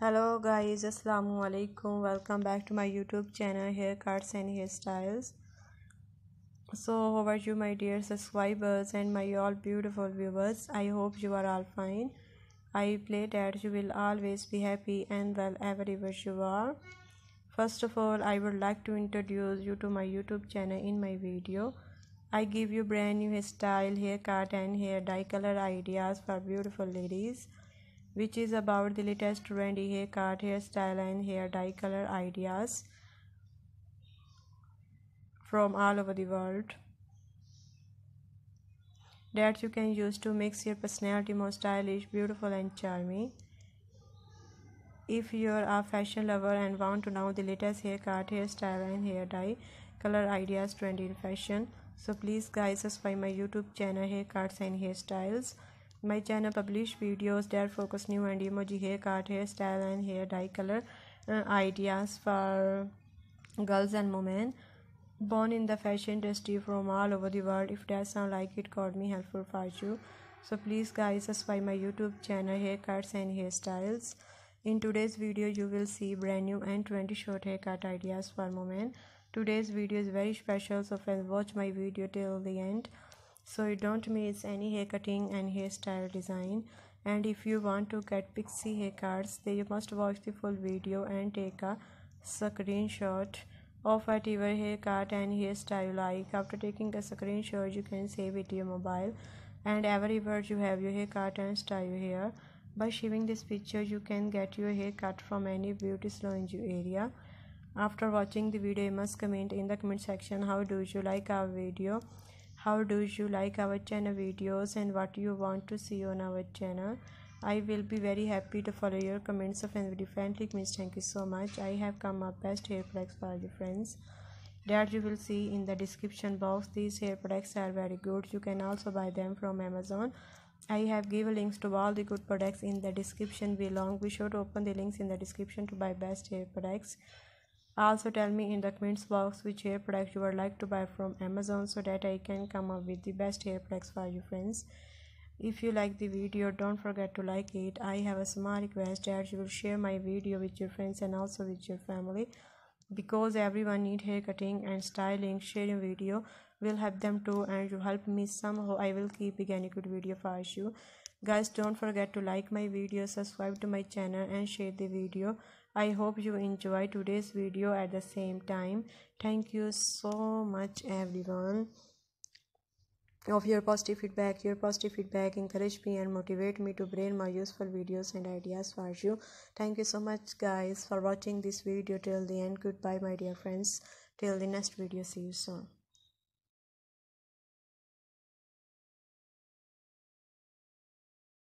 Hello guys, assalamu alaikum. Welcome back to my YouTube channel Haircuts and Hairstyles. So how are you, my dear subscribers and my all beautiful viewers? I hope you are all fine. I pray that you will always be happy and well wherever you are. First of all, I would like to introduce you to my YouTube channel. In my video I give you brand new hairstyle, haircut and hair dye color ideas for beautiful ladies, which is about the latest trendy haircut, hairstyle and hair dye color ideas from all over the world that you can use to make your personality more stylish, beautiful and charming. If you're a fashion lover and want to know the latest haircut, hairstyle and hair dye color ideas trendy in fashion, so please guys subscribe my YouTube channel Haircuts and Hairstyles. My channel publish videos that focus new and emoji haircut, hairstyle and hair dye color ideas for girls and women born in the fashion industry from all over the world. If that sound like it got me helpful for you, so please guys subscribe my YouTube channel Haircuts and Hairstyles. In today's video you will see brand new and 20 short haircut ideas for women. Today's video is very special, so friends watch my video till the end so you don't miss any hair cutting and hairstyle design. And if you want to get pixie haircuts, then you must watch the full video and take a screenshot of whatever haircut and hairstyle you like. After taking a screenshot, you can save it to your mobile, and everywhere you have your haircut and style your hair. By saving this picture, you can get your haircut from any beauty salon in your area. After watching the video, you must comment in the comment section how do you like our video, how do you like our channel videos, and what you want to see on our channel. I will be very happy to follow your comments of and differently comments. Thank you so much. I have come up best hair products for you friends that you will see in the description box. These hair products are very good. You can also buy them from Amazon. I have given links to all the good products in the description below. Be sure to open the links in the description to buy best hair products. Also tell me in the comments box which hair products you would like to buy from Amazon so that I can come up with the best hair products for you friends. If you like the video, don't forget to like it. I have a small request that you will share my video with your friends and also with your family, because everyone need hair cutting and styling. Sharing video will help them too, and you help me somehow. I will keep again a good video for you guys. Don't forget to like my video, subscribe to my channel and share the video. I hope you enjoy today's video at the same time. Thank you so much everyone of your positive feedback. Your positive feedback encourage me and motivate me to bring more useful videos and ideas for you. Thank you so much guys for watching this video till the end. Goodbye my dear friends, till the next video. See you soon.